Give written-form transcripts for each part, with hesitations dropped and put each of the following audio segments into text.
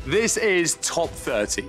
This is Top 30.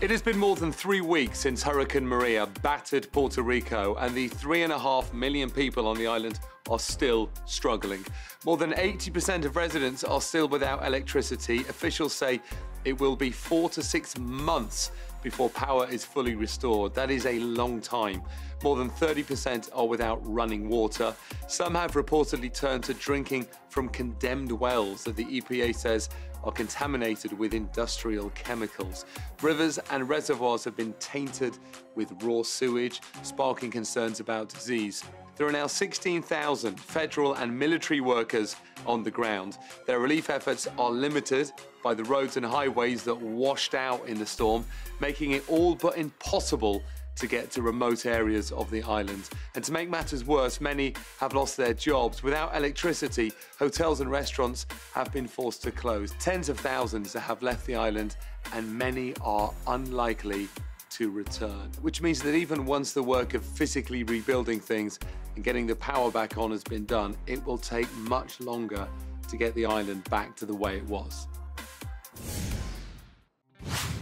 It has been more than 3 weeks since Hurricane Maria battered Puerto Rico, and the 3.5 million people on the island are still struggling. More than 80% of residents are still without electricity. Officials say it will be 4 to 6 months before power is fully restored. That is a long time. More than 30% are without running water. Some have reportedly turned to drinking from condemned wells that the EPA says are contaminated with industrial chemicals. Rivers and reservoirs have been tainted with raw sewage, sparking concerns about disease. There are now 16,000 federal and military workers on the ground. Their relief efforts are limited by the roads and highways that washed out in the storm, making it all but impossible to get to remote areas of the island. And to make matters worse, many have lost their jobs. Without electricity, hotels and restaurants have been forced to close. Tens of thousands have left the island, and many are unlikely to return, which means that even once the work of physically rebuilding things and getting the power back on has been done, it will take much longer to get the island back to the way it was.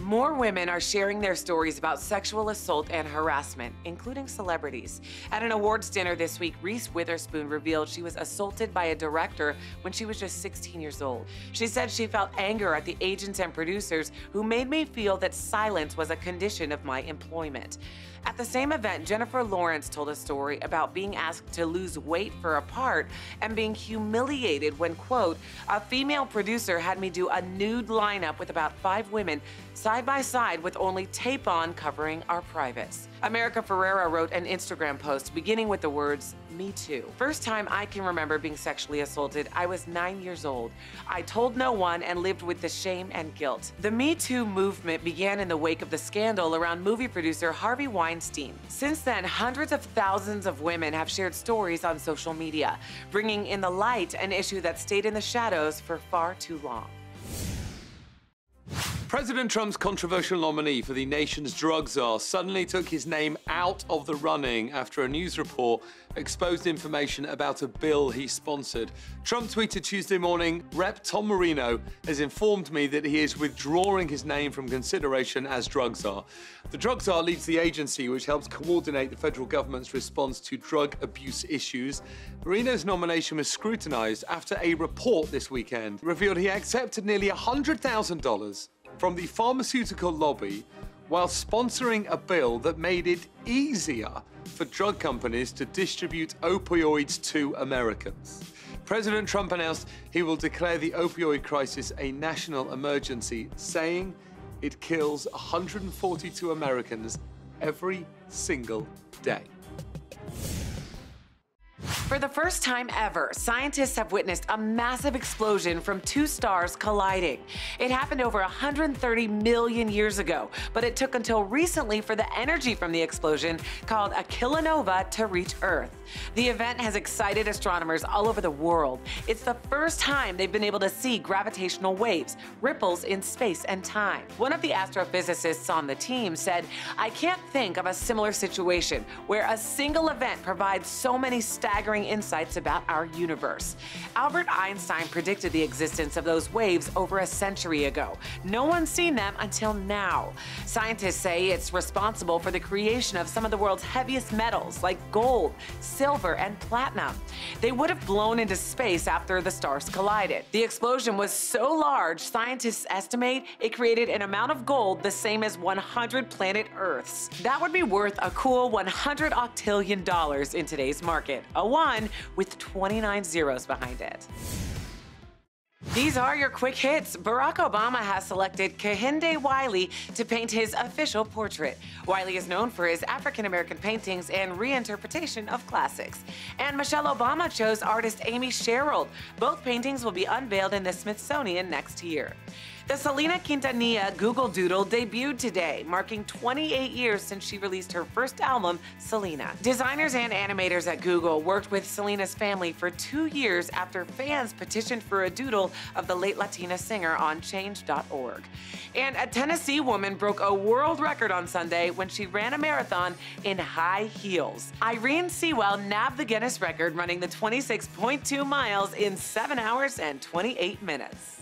More women are sharing their stories about sexual assault and harassment, including celebrities. At an awards dinner this week, Reese Witherspoon revealed she was assaulted by a director when she was just 16 years old. She said she felt anger at the agents and producers who made me feel that silence was a condition of my employment. At the same event, Jennifer Lawrence told a story about being asked to lose weight for a part and being humiliated when, quote, a female producer had me do a nude lineup with about 5 women side by side with only tape on covering our privates. America Ferrera wrote an Instagram post beginning with the words, "Me too. First time I can remember being sexually assaulted, I was 9 years old. I told no one and lived with the shame and guilt." The Me Too movement began in the wake of the scandal around movie producer Harvey Weinstein. Since then, hundreds of thousands of women have shared stories on social media, bringing in the light an issue that stayed in the shadows for far too long. President Trump's controversial nominee for the nation's drug czar suddenly took his name out of the running after a news report exposed information about a bill he sponsored. Trump tweeted Tuesday morning, "Rep. Tom Marino has informed me that he is withdrawing his name from consideration as drug czar." The drug czar leads the agency which helps coordinate the federal government's response to drug abuse issues. Marino's nomination was scrutinized after a report this weekend revealed he accepted nearly $100,000 from the pharmaceutical lobby while sponsoring a bill that made it easier for drug companies to distribute opioids to Americans. President Trump announced he will declare the opioid crisis a national emergency, saying it kills 142 Americans every single day. For the first time ever, scientists have witnessed a massive explosion from 2 stars colliding. It happened over 130 million years ago, but it took until recently for the energy from the explosion, called a kilonova, to reach Earth. The event has excited astronomers all over the world. It's the first time they've been able to see gravitational waves, ripples in space and time. One of the astrophysicists on the team said, "I can't think of a similar situation where a single event provides so many staggering insights about our universe." Albert Einstein predicted the existence of those waves over a century ago. No one's seen them until now. Scientists say it's responsible for the creation of some of the world's heaviest metals like gold, silver, and platinum. They would have blown into space after the stars collided. The explosion was so large, scientists estimate it created an amount of gold the same as 100 planet Earths. That would be worth a cool $100 octillion in today's market. A 1 with 29 zeros behind it. These are your quick hits. Barack Obama has selected Kehinde Wiley to paint his official portrait. Wiley is known for his African-American paintings and reinterpretation of classics. And Michelle Obama chose artist Amy Sherald. Both paintings will be unveiled in the Smithsonian next year. The Selena Quintanilla Google Doodle debuted today, marking 28 years since she released her first album, Selena. Designers and animators at Google worked with Selena's family for 2 years after fans petitioned for a doodle of the late Latina singer on change.org. And a Tennessee woman broke a world record on Sunday when she ran a marathon in high heels. Irene Sewell nabbed the Guinness record, running the 26.2 miles in 7 hours and 28 minutes.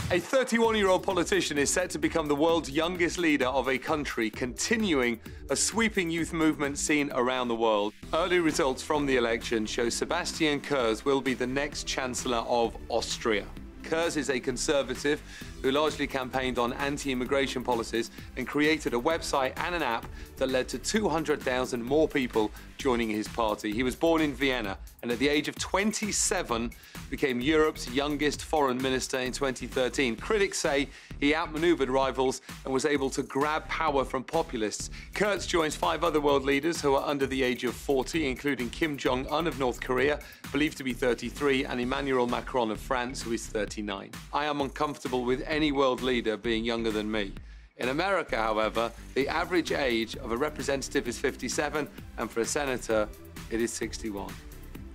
A 31-year-old politician is set to become the world's youngest leader of a country, continuing a sweeping youth movement seen around the world. Early results from the election show Sebastian Kurz will be the next Chancellor of Austria. Kurz is a conservative who largely campaigned on anti-immigration policies and created a website and an app that led to 200,000 more people joining his party. He was born in Vienna and at the age of 27 became Europe's youngest foreign minister in 2013. Critics say he outmaneuvered rivals and was able to grab power from populists. Kurz joins 5 other world leaders who are under the age of 40, including Kim Jong-un of North Korea, believed to be 33, and Emmanuel Macron of France, who is 39. I am uncomfortable with any world leader being younger than me. In America, however, the average age of a representative is 57, and for a senator, it is 61.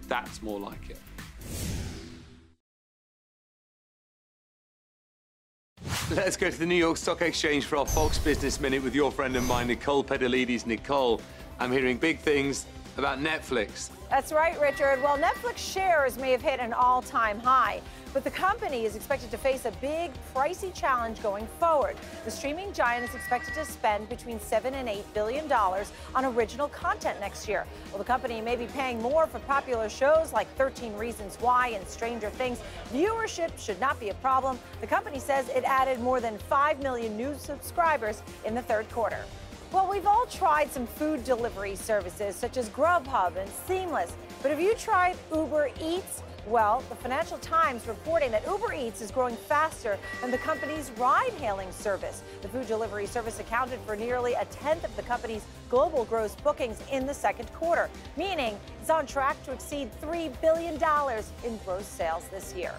That's more like it. Let's go to the New York Stock Exchange for our Fox Business Minute with your friend of mine, Nicole Pedalides. Nicole, I'm hearing big things about Netflix. That's right, Richard. Well, Netflix shares may have hit an all-time high, but the company is expected to face a big, pricey challenge going forward. The streaming giant is expected to spend between $7 and $8 billion on original content next year. Well, the company may be paying more for popular shows like 13 Reasons Why and Stranger Things. Viewership should not be a problem. The company says it added more than 5 million new subscribers in the third quarter. Well, we've all tried some food delivery services such as Grubhub and Seamless, but have you tried Uber Eats? Well, the Financial Times reporting that Uber Eats is growing faster than the company's ride-hailing service. The food delivery service accounted for nearly a tenth of the company's global gross bookings in the second quarter, meaning it's on track to exceed $3 billion in gross sales this year.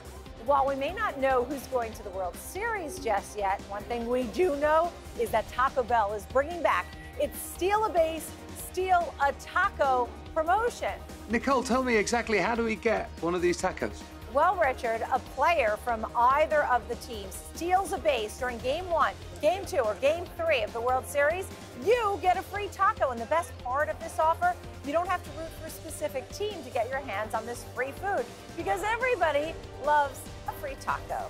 While we may not know who's going to the World Series just yet, one thing we do know is that Taco Bell is bringing back its Steal a Base, Steal a Taco promotion. Nicole, tell me exactly, how do we get one of these tacos? Well, Richard, a player from either of the teams steals a base during Game 1, Game 2, or Game 3 of the World Series, you get a free taco. And the best part of this offer, you don't have to root for a specific team to get your hands on this free food, because everybody loves a free taco.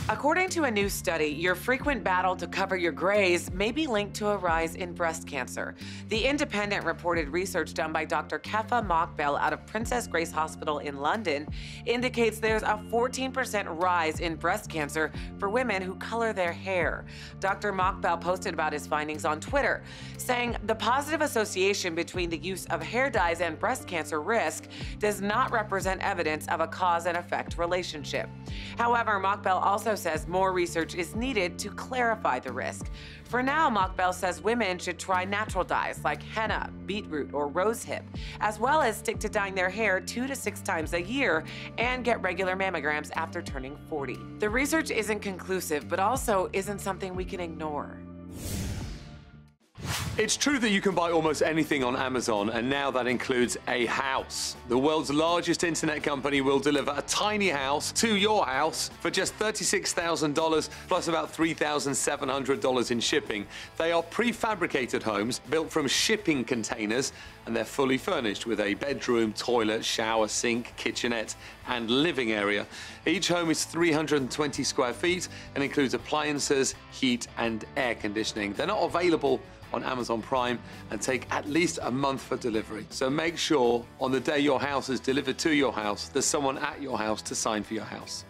According to a new study, your frequent battle to cover your grays may be linked to a rise in breast cancer. The Independent reported research done by Dr. Kefa Mockbel out of Princess Grace Hospital in London indicates there's a 14% rise in breast cancer for women who color their hair. Dr. Mockbel posted about his findings on Twitter, saying the positive association between the use of hair dyes and breast cancer risk does not represent evidence of a cause and effect relationship. However, Mockbel also says more research is needed to clarify the risk. For now, Mockbel says women should try natural dyes like henna, beetroot, or rosehip, as well as stick to dyeing their hair 2 to 6 times a year and get regular mammograms after turning 40. The research isn't conclusive, but also isn't something we can ignore. It's true that you can buy almost anything on Amazon, and now that includes a house. The world's largest internet company will deliver a tiny house to your house for just $36,000 plus about $3,700 in shipping. They are prefabricated homes built from shipping containers, and they're fully furnished with a bedroom, toilet, shower, sink, kitchenette, and living area. Each home is 320 square feet and includes appliances, heat, and air conditioning. They're not available on Amazon Prime and take at least a month for delivery. So make sure on the day your house is delivered to your house, there's someone at your house to sign for your house.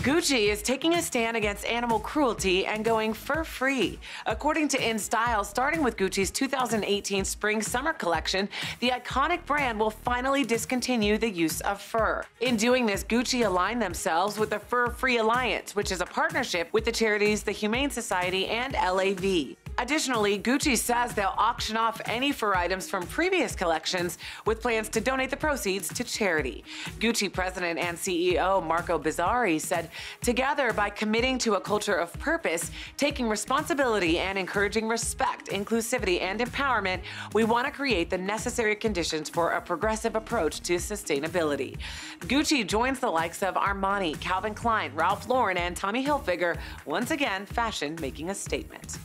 Gucci is taking a stand against animal cruelty and going fur-free. According to InStyle, starting with Gucci's 2018 Spring-Summer collection, the iconic brand will finally discontinue the use of fur. In doing this, Gucci aligned themselves with the Fur-Free Alliance, which is a partnership with the charities the Humane Society and LAV. Additionally, Gucci says they'll auction off any fur items from previous collections with plans to donate the proceeds to charity. Gucci president and CEO Marco Bizzarri said, "Together, by committing to a culture of purpose, taking responsibility and encouraging respect, inclusivity, and empowerment, we want to create the necessary conditions for a progressive approach to sustainability." Gucci joins the likes of Armani, Calvin Klein, Ralph Lauren, and Tommy Hilfiger, once again fashion making a statement.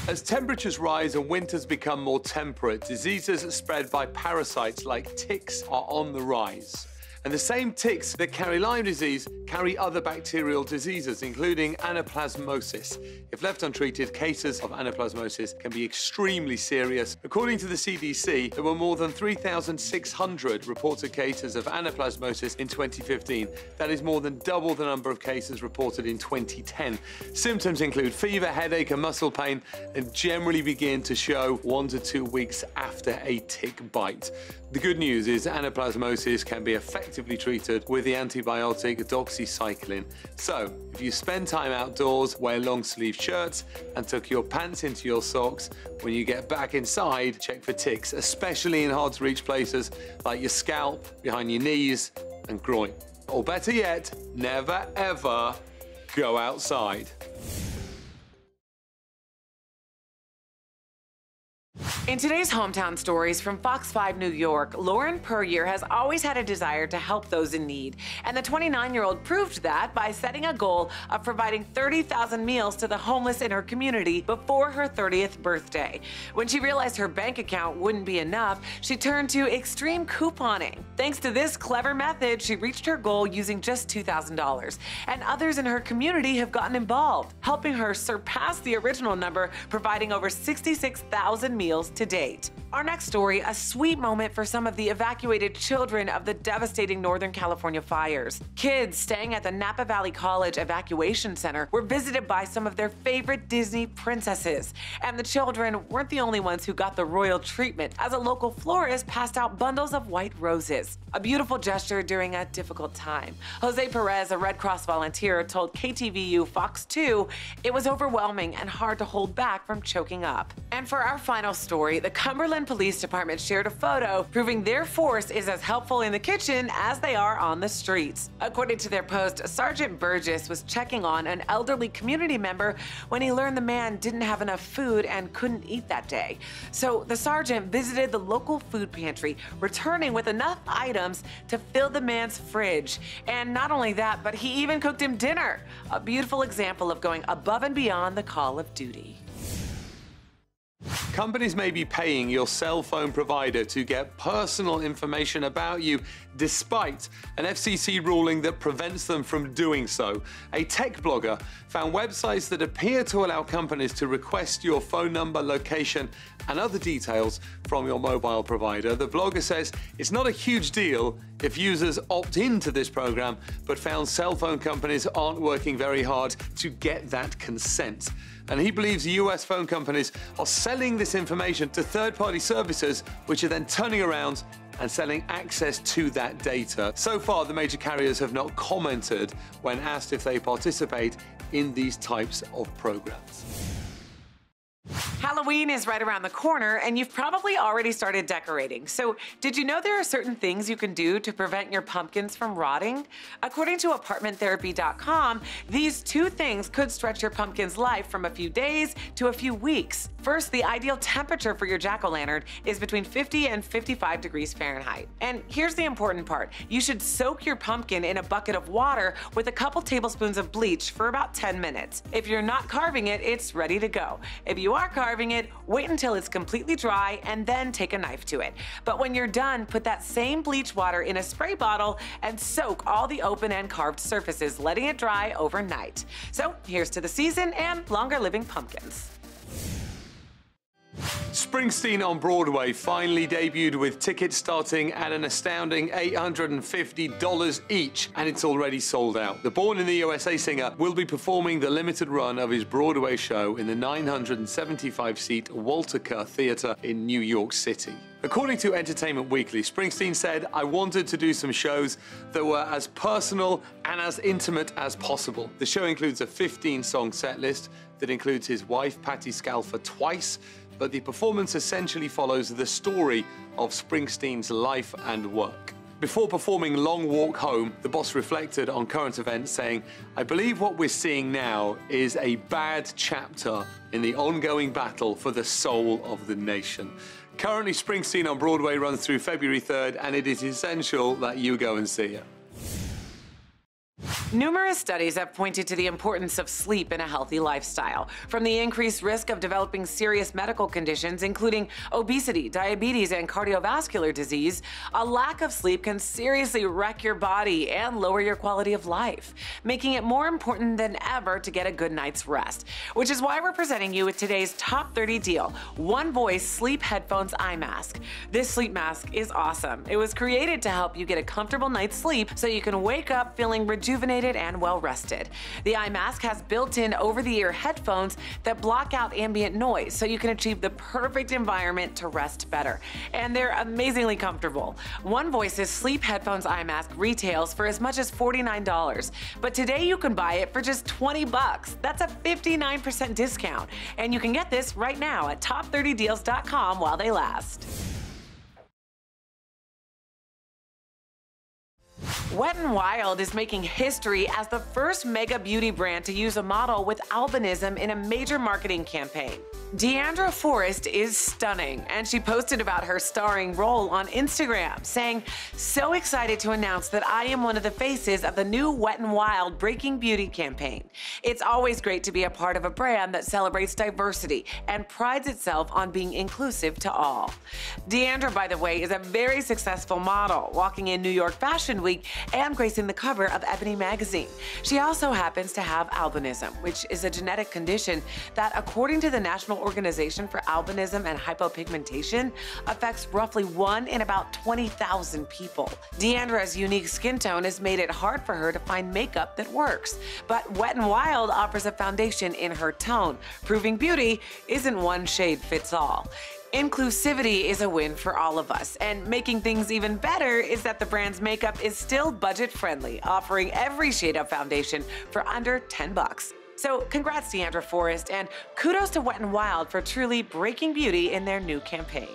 As temperatures rise and winters become more temperate, diseases spread by parasites like ticks are on the rise. And the same ticks that carry Lyme disease carry other bacterial diseases, including anaplasmosis. If left untreated, cases of anaplasmosis can be extremely serious. According to the CDC, there were more than 3,600 reported cases of anaplasmosis in 2015. That is more than double the number of cases reported in 2010. Symptoms include fever, headache, and muscle pain, and generally begin to show 1 to 2 weeks after a tick bite. The good news is anaplasmosis can be effectively treated with the antibiotic doxycycline. So, if you spend time outdoors, wear long-sleeve shirts, and tuck your pants into your socks, when you get back inside, check for ticks, especially in hard-to-reach places like your scalp, behind your knees, and groin. Or better yet, never ever go outside. In today's Hometown Stories from Fox 5 New York, Lauren Puryear has always had a desire to help those in need. And the 29-year-old proved that by setting a goal of providing 30,000 meals to the homeless in her community before her 30th birthday. When she realized her bank account wouldn't be enough, she turned to extreme couponing. Thanks to this clever method, she reached her goal using just $2,000. And others in her community have gotten involved, helping her surpass the original number, providing over 66,000 meals to date. Our next story, a sweet moment for some of the evacuated children of the devastating Northern California fires. Kids staying at the Napa Valley College Evacuation Center were visited by some of their favorite Disney princesses. And the children weren't the only ones who got the royal treatment, as a local florist passed out bundles of white roses. A beautiful gesture during a difficult time. Jose Perez, a Red Cross volunteer, told KTVU Fox 2 it was overwhelming and hard to hold back from choking up. And for our final story, the Cumberland Police Department shared a photo proving their force is as helpful in the kitchen as they are on the streets. According to their post, Sergeant Burgess was checking on an elderly community member when he learned the man didn't have enough food and couldn't eat that day. So the sergeant visited the local food pantry, returning with enough items to fill the man's fridge. And not only that, but he even cooked him dinner. A beautiful example of going above and beyond the call of duty. Companies may be paying your cell phone provider to get personal information about you despite an FCC ruling that prevents them from doing so. A tech blogger found websites that appear to allow companies to request your phone number, location, and other details from your mobile provider. The blogger says it's not a huge deal if users opt into this program, but found cell phone companies aren't working very hard to get that consent. And he believes US phone companies are selling this information to third-party services, which are then turning around and selling access to that data. So far, the major carriers have not commented when asked if they participate in these types of programs. Halloween is right around the corner, and you've probably already started decorating. So, did you know there are certain things you can do to prevent your pumpkins from rotting? According to ApartmentTherapy.com, these two things could stretch your pumpkin's life from a few days to a few weeks. First, the ideal temperature for your jack-o'-lantern is between 50 and 55 degrees Fahrenheit. And here's the important part. You should soak your pumpkin in a bucket of water with a couple tablespoons of bleach for about 10 minutes. If you're not carving it, it's ready to go. If you are carving it, wait until it's completely dry and then take a knife to it. But when you're done, put that same bleach water in a spray bottle and soak all the open and carved surfaces, letting it dry overnight. So here's to the season and longer living pumpkins. Springsteen on Broadway finally debuted with tickets starting at an astounding $850 each, and it's already sold out. The Born in the USA singer will be performing the limited run of his Broadway show in the 975-seat Walter Kerr Theater in New York City. According to Entertainment Weekly, Springsteen said, "I wanted to do some shows that were as personal and as intimate as possible." The show includes a 15-song set list that includes his wife, Patti Scialfa, twice, but the performance essentially follows the story of Springsteen's life and work. Before performing Long Walk Home, the boss reflected on current events, saying, "I believe what we're seeing now is a bad chapter in the ongoing battle for the soul of the nation." Currently, Springsteen on Broadway runs through February 3rd, and it is essential that you go and see it. Numerous studies have pointed to the importance of sleep in a healthy lifestyle. From the increased risk of developing serious medical conditions, including obesity, diabetes, and cardiovascular disease, a lack of sleep can seriously wreck your body and lower your quality of life, making it more important than ever to get a good night's rest. Which is why we're presenting you with today's top 30 deal, One Voice Sleep Headphones Eye Mask. This sleep mask is awesome. It was created to help you get a comfortable night's sleep so you can wake up feeling rejuvenated and well rested. The eye mask has built-in over-the-ear headphones that block out ambient noise so you can achieve the perfect environment to rest better. And they're amazingly comfortable. One Voice's sleep headphones eye mask retails for as much as $49, but today you can buy it for just $20. That's a 59% discount. And you can get this right now at top30deals.com while they last. Wet n Wild is making history as the first mega beauty brand to use a model with albinism in a major marketing campaign. Deandra Forrest is stunning, and she posted about her starring role on Instagram, saying, "So excited to announce that I am one of the faces of the new Wet n Wild Breaking Beauty campaign. It's always great to be a part of a brand that celebrates diversity and prides itself on being inclusive to all." Deandra, by the way, is a very successful model, walking in New York Fashion Week and gracing the cover of Ebony magazine. She also happens to have albinism, which is a genetic condition that, according to the National Organization for Albinism and Hypopigmentation, affects roughly 1 in about 20,000 people. Deandra's unique skin tone has made it hard for her to find makeup that works, but Wet n Wild offers a foundation in her tone, proving beauty isn't one shade fits all. Inclusivity is a win for all of us, and making things even better is that the brand's makeup is still budget-friendly, offering every shade of foundation for under $10. So congrats, Deandra Forrest, and kudos to Wet n Wild for truly breaking beauty in their new campaign.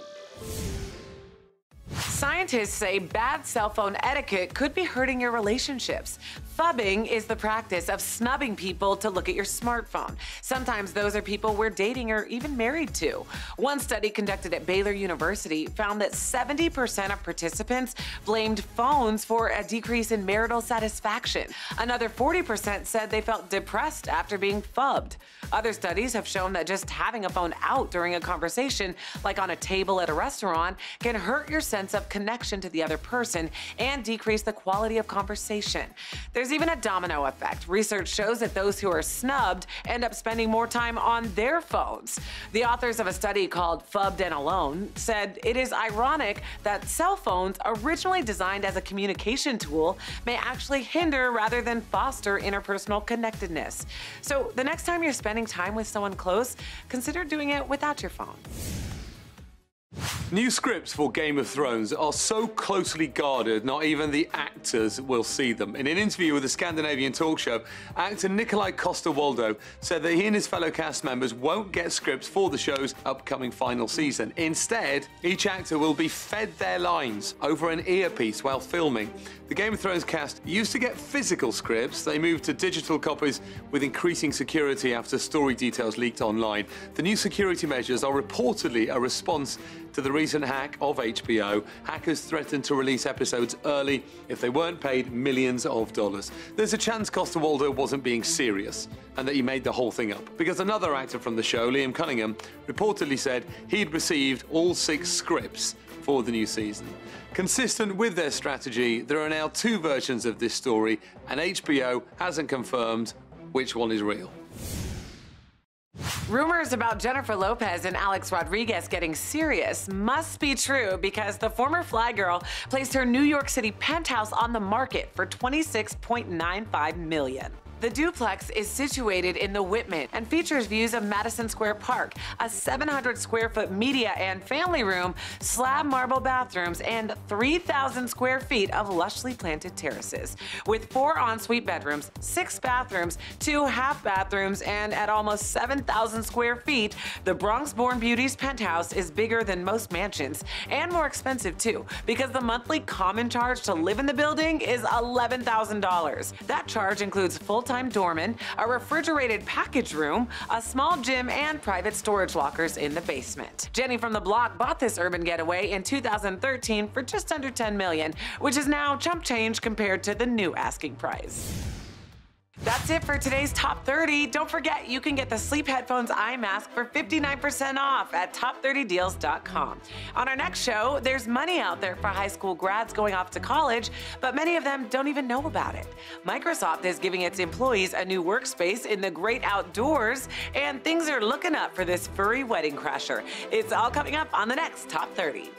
Scientists say bad cell phone etiquette could be hurting your relationships. Phubbing is the practice of snubbing people to look at your smartphone. Sometimes those are people we're dating or even married to. One study conducted at Baylor University found that 70% of participants blamed phones for a decrease in marital satisfaction. Another 40% said they felt depressed after being phubbed. Other studies have shown that just having a phone out during a conversation, like on a table at a restaurant, can hurt your sense of connection to the other person and decrease the quality of conversation. There's even a domino effect. Research shows that those who are snubbed end up spending more time on their phones. The authors of a study called Phubbed and Alone said it is ironic that cell phones, originally designed as a communication tool, may actually hinder rather than foster interpersonal connectedness. So the next time you're spending time with someone close, consider doing it without your phone. New scripts for Game of Thrones are so closely guarded, not even the actors will see them. In an interview with the Scandinavian talk show, actor Nikolaj Coster-Waldau said that he and his fellow cast members won't get scripts for the show's upcoming final season. Instead, each actor will be fed their lines over an earpiece while filming. The Game of Thrones cast used to get physical scripts. They moved to digital copies with increasing security after story details leaked online. The new security measures are reportedly a response to the recent hack of HBO. Hackers threatened to release episodes early if they weren't paid millions of dollars. There's a chance Coster-Waldau wasn't being serious and that he made the whole thing up, because another actor from the show, Liam Cunningham, reportedly said he'd received all 6 scripts for the new season. Consistent with their strategy, there are now 2 versions of this story, and HBO hasn't confirmed which one is real. Rumors about Jennifer Lopez and Alex Rodriguez getting serious must be true, because the former Fly Girl placed her New York City penthouse on the market for $26.95 million. The duplex is situated in the Whitman and features views of Madison Square Park, a 700-square-foot media and family room, slab marble bathrooms, and 3,000 square feet of lushly planted terraces. With 4 ensuite bedrooms, 6 bathrooms, 2 half bathrooms, and at almost 7,000 square feet, the Bronx-born beauty's penthouse is bigger than most mansions and more expensive too, because the monthly common charge to live in the building is $11,000. That charge includes full-time doorman, a refrigerated package room, a small gym, and private storage lockers in the basement. Jenny from the Block bought this urban getaway in 2013 for just under $10 million, which is now chump change compared to the new asking price. That's it for today's Top 30. Don't forget, you can get the Sleep Headphones eye mask for 59% off at top30deals.com. On our next show, there's money out there for high school grads going off to college, but many of them don't even know about it. Microsoft is giving its employees a new workspace in the great outdoors, and things are looking up for this furry wedding crasher. It's all coming up on the next Top 30.